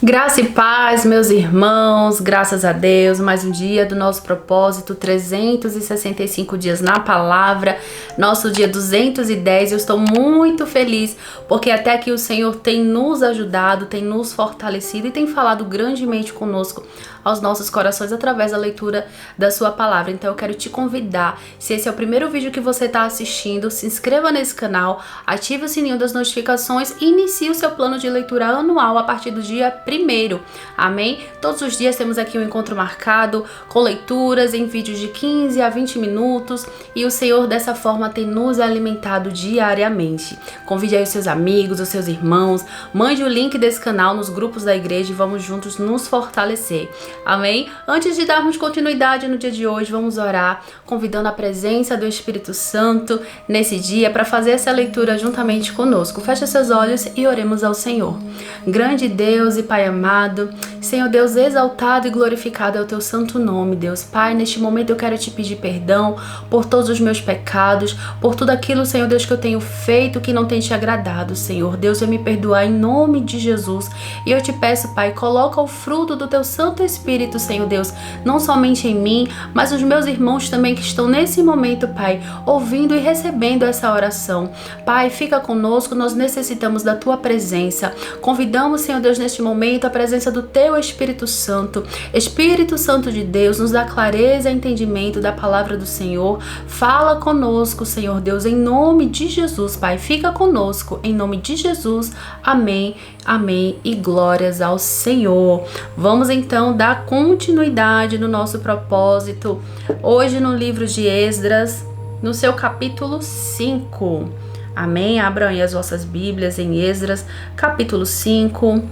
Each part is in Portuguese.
Graça e paz, meus irmãos, graças a Deus, mais um dia do nosso propósito, 365 dias na palavra, nosso dia 210. Eu estou muito feliz porque até aqui o Senhor tem nos ajudado, tem nos fortalecido e tem falado grandemente conosco aos nossos corações através da leitura da sua palavra. Então eu quero te convidar, se esse é o primeiro vídeo que você está assistindo, se inscreva nesse canal, ative o sininho das notificações e inicie o seu plano de leitura anual a partir do dia 1º, amém? Todos os dias temos aqui um encontro marcado com leituras em vídeos de 15 a 20 minutos e o Senhor dessa forma tem nos alimentado diariamente. Convide aí os seus amigos, os seus irmãos, mande o link desse canal nos grupos da igreja e vamos juntos nos fortalecer, amém? Antes de darmos continuidade no dia de hoje, vamos orar, convidando a presença do Espírito Santo nesse dia para fazer essa leitura juntamente conosco. Feche seus olhos e oremos ao Senhor. Grande Deus e Pai amado, Senhor Deus, exaltado e glorificado é o teu santo nome, Deus. Pai, neste momento eu quero te pedir perdão por todos os meus pecados, por tudo aquilo, Senhor Deus, que eu tenho feito que não tem te agradado, Senhor. Deus, eu me perdoar em nome de Jesus. E eu te peço, Pai, coloca o fruto do teu Santo Espírito, Senhor Deus, não somente em mim, mas os meus irmãos também que estão nesse momento, Pai, ouvindo e recebendo essa oração. Pai, fica conosco, nós necessitamos da tua presença. Convidamos, Senhor Deus, neste momento a presença do teu Espírito Santo. Espírito Santo de Deus, nos dá clareza e entendimento da palavra do Senhor. Fala conosco, Senhor Deus, em nome de Jesus, Pai. Fica conosco, em nome de Jesus. Amém, amém e glórias ao Senhor. Vamos então dar continuidade no nosso propósito. Hoje no livro de Esdras, no seu capítulo 5. Amém? Abram aí as vossas Bíblias em Esdras, capítulo 5.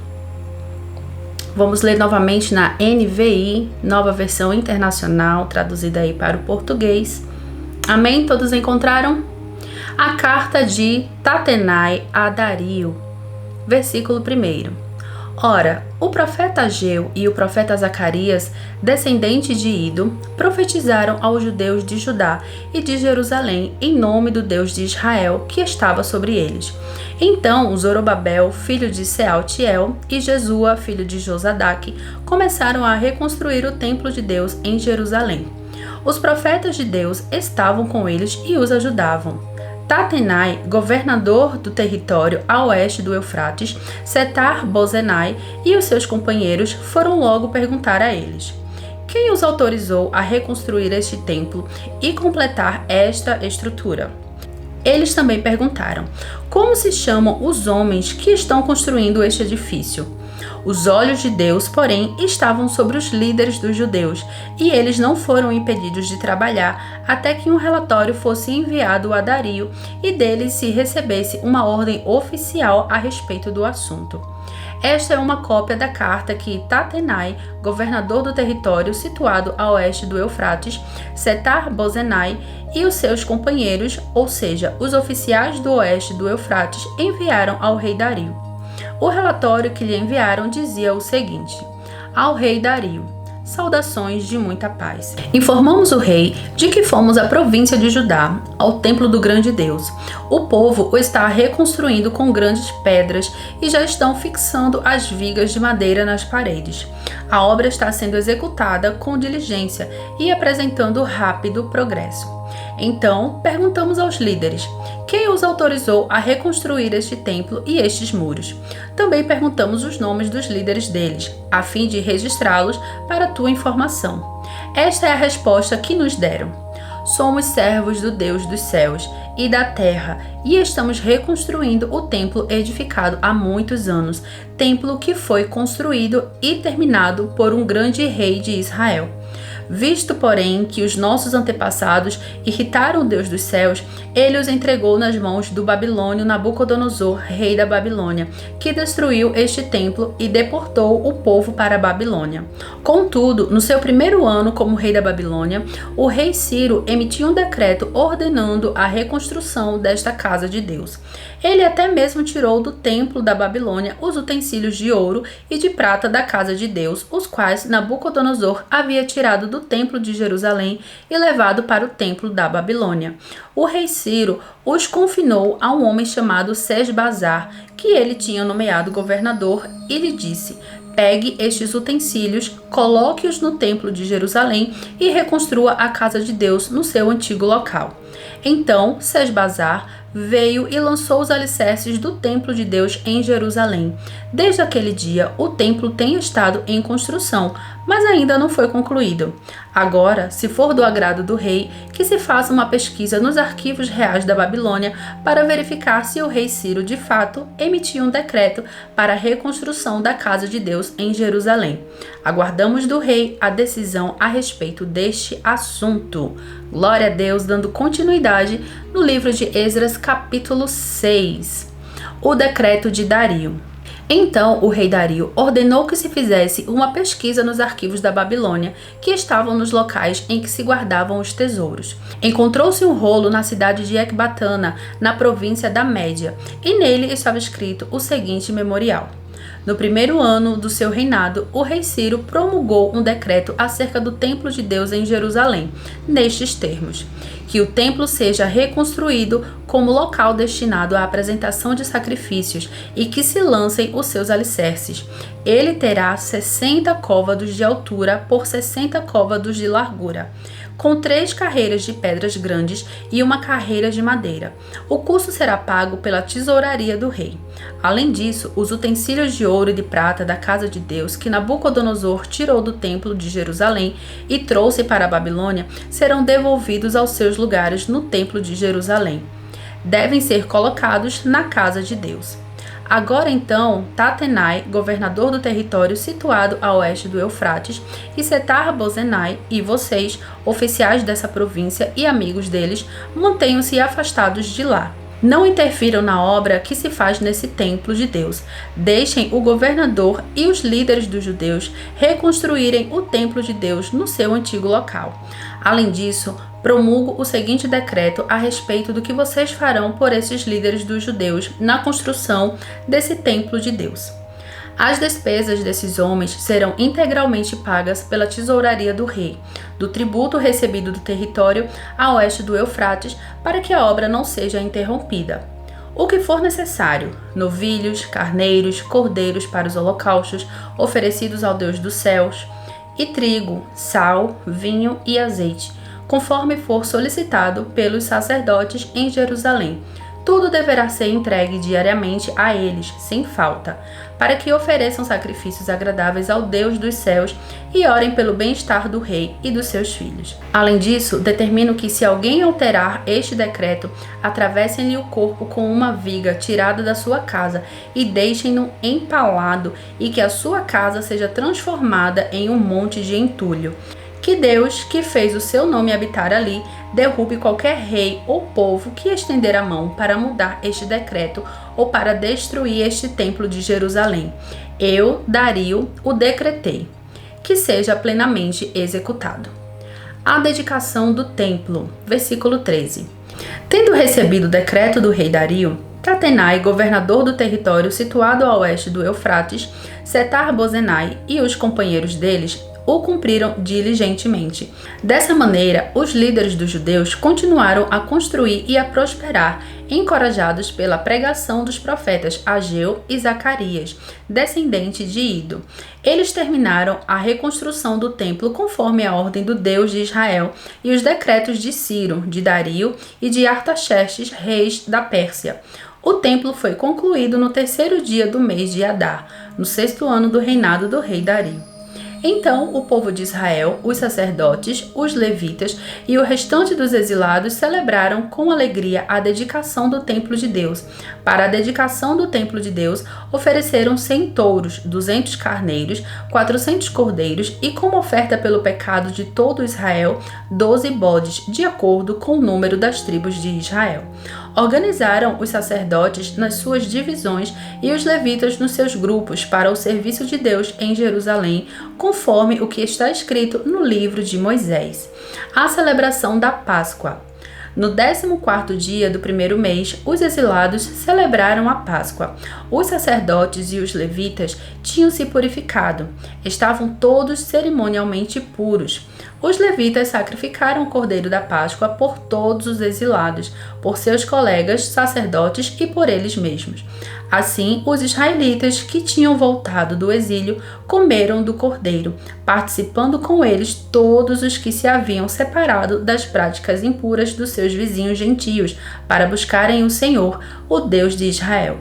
Vamos ler novamente na NVI, Nova Versão Internacional, traduzida aí para o português. Amém? Todos encontraram? A carta de Tatenai a Dario, versículo 1. Ora, o profeta Ageu e o profeta Zacarias, descendentes de Ido, profetizaram aos judeus de Judá e de Jerusalém em nome do Deus de Israel que estava sobre eles. Então Zorobabel, filho de Sealtiel, e Jesua, filho de Josadaque, começaram a reconstruir o templo de Deus em Jerusalém. Os profetas de Deus estavam com eles e os ajudavam. Tatenai, governador do território a oeste do Eufrates, Setar-Bozenai e os seus companheiros foram logo perguntar a eles: quem os autorizou a reconstruir este templo e completar esta estrutura? Eles também perguntaram: como se chamam os homens que estão construindo este edifício? Os olhos de Deus, porém, estavam sobre os líderes dos judeus, e eles não foram impedidos de trabalhar até que um relatório fosse enviado a Dario e dele se recebesse uma ordem oficial a respeito do assunto. Esta é uma cópia da carta que Tatenai, governador do território situado a oeste do Eufrates, Setar-Bozenai e os seus companheiros, ou seja, os oficiais do oeste do Eufrates, enviaram ao rei Dario. O relatório que lhe enviaram dizia o seguinte: ao rei Dario, saudações de muita paz. Informamos o rei de que fomos à província de Judá, ao templo do grande Deus. O povo o está reconstruindo com grandes pedras e já estão fixando as vigas de madeira nas paredes. A obra está sendo executada com diligência e apresentando rápido progresso. Então, perguntamos aos líderes: quem os autorizou a reconstruir este templo e estes muros? Também perguntamos os nomes dos líderes deles, a fim de registrá-los para tua informação. Esta é a resposta que nos deram: somos servos do Deus dos céus e da terra e estamos reconstruindo o templo edificado há muitos anos, templo que foi construído e terminado por um grande rei de Israel. Visto, porém, que os nossos antepassados irritaram o Deus dos céus, ele os entregou nas mãos do babilônio Nabucodonosor, rei da Babilônia, que destruiu este templo e deportou o povo para a Babilônia. Contudo, no seu primeiro ano como rei da Babilônia, o rei Ciro emitiu um decreto ordenando a reconstrução desta casa de Deus. Ele até mesmo tirou do templo da Babilônia os utensílios de ouro e de prata da casa de Deus, os quais Nabucodonosor havia tirado do templo de Jerusalém e levado para o templo da Babilônia. O rei Ciro os confinou a um homem chamado Sesbazar, que ele tinha nomeado governador, e lhe disse: Pegue estes utensílios, coloque-os no templo de Jerusalém e reconstrua a casa de Deus no seu antigo local. Então, Sesbazar veio e lançou os alicerces do templo de Deus em Jerusalém. Desde aquele dia, o templo tem estado em construção, mas ainda não foi concluído. Agora, se for do agrado do rei, que se faça uma pesquisa nos arquivos reais da Babilônia para verificar se o rei Ciro, de fato, emitiu um decreto para a reconstrução da casa de Deus em Jerusalém. Aguardamos do rei a decisão a respeito deste assunto. Glória a Deus, dando continuidade no livro de Esdras, capítulo 6. O decreto de Dario. Então o rei Dario ordenou que se fizesse uma pesquisa nos arquivos da Babilônia, que estavam nos locais em que se guardavam os tesouros. Encontrou-se um rolo na cidade de Ecbatana, na província da Média, e nele estava escrito o seguinte memorial. No primeiro ano do seu reinado, o rei Ciro promulgou um decreto acerca do templo de Deus em Jerusalém, nestes termos: que o templo seja reconstruído como local destinado à apresentação de sacrifícios e que se lancem os seus alicerces. Ele terá 60 côvados de altura por 60 côvados de largura, com 3 carreiras de pedras grandes e uma carreira de madeira. O custo será pago pela tesouraria do rei. Além disso, os utensílios de ouro e de prata da casa de Deus que Nabucodonosor tirou do templo de Jerusalém e trouxe para a Babilônia serão devolvidos aos seus lugares no templo de Jerusalém. Devem ser colocados na casa de Deus. Agora então, Tatenai, governador do território situado a oeste do Eufrates, e Setar-Bozenai, e vocês, oficiais dessa província e amigos deles, mantenham-se afastados de lá. Não interfiram na obra que se faz nesse templo de Deus. Deixem o governador e os líderes dos judeus reconstruírem o templo de Deus no seu antigo local. Além disso, promulgo o seguinte decreto a respeito do que vocês farão por esses líderes dos judeus na construção desse templo de Deus. As despesas desses homens serão integralmente pagas pela tesouraria do rei, do tributo recebido do território a oeste do Eufrates, para que a obra não seja interrompida. O que for necessário, novilhos, carneiros, cordeiros para os holocaustos oferecidos ao Deus dos céus, e trigo, sal, vinho e azeite, conforme for solicitado pelos sacerdotes em Jerusalém. Tudo deverá ser entregue diariamente a eles, sem falta, para que ofereçam sacrifícios agradáveis ao Deus dos céus e orem pelo bem-estar do rei e dos seus filhos. Além disso, determino que se alguém alterar este decreto, atravessem-lhe o corpo com uma viga tirada da sua casa e deixem-no empalado, e que a sua casa seja transformada em um monte de entulho. Que Deus, que fez o seu nome habitar ali, derrube qualquer rei ou povo que estender a mão para mudar este decreto ou para destruir este templo de Jerusalém. Eu, Dario, o decretei. Que seja plenamente executado. A dedicação do templo. Versículo 13. Tendo recebido o decreto do rei Dario, Tatenai, governador do território situado a oeste do Eufrates, Setar-Bozenai e os companheiros deles o cumpriram diligentemente. Dessa maneira, os líderes dos judeus continuaram a construir e a prosperar, encorajados pela pregação dos profetas Ageu e Zacarias, descendente de Ido. Eles terminaram a reconstrução do templo conforme a ordem do Deus de Israel e os decretos de Ciro, de Dario e de Artaxerxes, reis da Pérsia. O templo foi concluído no 3º dia do mês de Adar, no 6º ano do reinado do rei Dario. Então o povo de Israel, os sacerdotes, os levitas e o restante dos exilados celebraram com alegria a dedicação do templo de Deus. Para a dedicação do templo de Deus, ofereceram 100 touros, 200 carneiros, 400 cordeiros e, como oferta pelo pecado de todo Israel, 12 bodes, de acordo com o número das tribos de Israel. Organizaram os sacerdotes nas suas divisões e os levitas nos seus grupos para o serviço de Deus em Jerusalém, conforme o que está escrito no livro de Moisés. A celebração da Páscoa. No 14º dia do 1º mês, os exilados celebraram a Páscoa. Os sacerdotes e os levitas tinham se purificado. Estavam todos cerimonialmente puros. Os levitas sacrificaram o cordeiro da Páscoa por todos os exilados, por seus colegas sacerdotes e por eles mesmos. Assim, os israelitas que tinham voltado do exílio comeram do cordeiro, participando com eles todos os que se haviam separado das práticas impuras dos seus vizinhos gentios, para buscarem o Senhor, o Deus de Israel.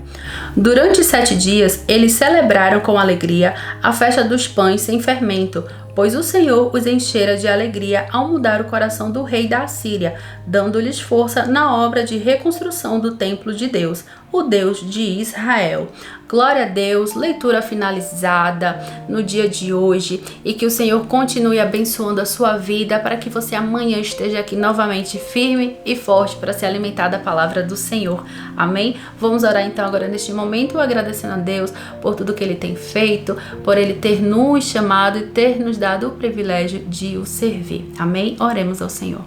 Durante 7 dias, eles celebraram com alegria a festa dos pães sem fermento, pois o Senhor os enchera de alegria ao mudar o coração do rei da Assíria, dando-lhes força na obra de reconstrução do templo de Deus, o Deus de Israel. Glória a Deus, leitura finalizada no dia de hoje e que o Senhor continue abençoando a sua vida para que você amanhã esteja aqui novamente firme e forte para se alimentar da palavra do Senhor. Amém? Vamos orar então agora neste momento, agradecendo a Deus por tudo que Ele tem feito, por Ele ter nos chamado e ter nos dado o privilégio de o servir. Amém? Oremos ao Senhor.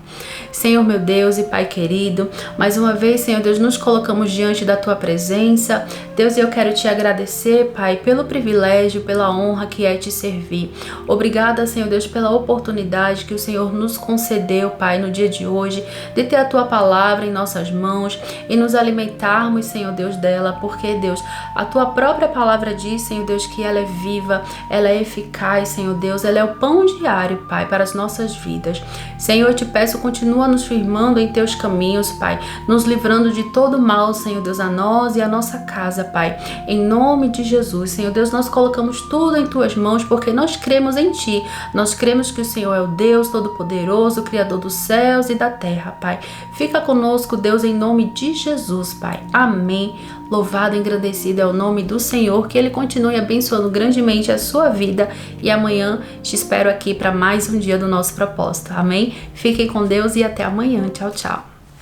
Senhor meu Deus e Pai querido, mais uma vez, Senhor Deus, nos colocamos diante da Tua presença. Deus, eu quero Te agradecer, Pai, pelo privilégio, pela honra que é Te servir. Obrigada, Senhor Deus, pela oportunidade que o Senhor nos concedeu, Pai, no dia de hoje, de ter a Tua palavra em nossas mãos e nos alimentarmos, Senhor Deus, dela, porque, Deus, a Tua própria palavra diz, Senhor Deus, que ela é viva, ela é eficaz, Senhor Deus, ela é o pão diário, Pai, para as nossas vidas. Senhor, eu Te peço, continua nos firmando em Teus caminhos, Pai, nos livrando de todo mal, Senhor Deus, a nós e a nossa casa, Pai, em nome de Jesus. Senhor Deus, nós colocamos tudo em Tuas mãos porque nós cremos em Ti, nós cremos que o Senhor é o Deus Todo-Poderoso, Criador dos céus e da terra, Pai. Fica conosco, Deus, em nome de Jesus, Pai. Amém. Louvado e engrandecido é o nome do Senhor, que Ele continue abençoando grandemente a sua vida e amanhã te espero aqui para mais um dia do nosso propósito. Amém? Fiquem com Deus e até amanhã. Tchau, tchau.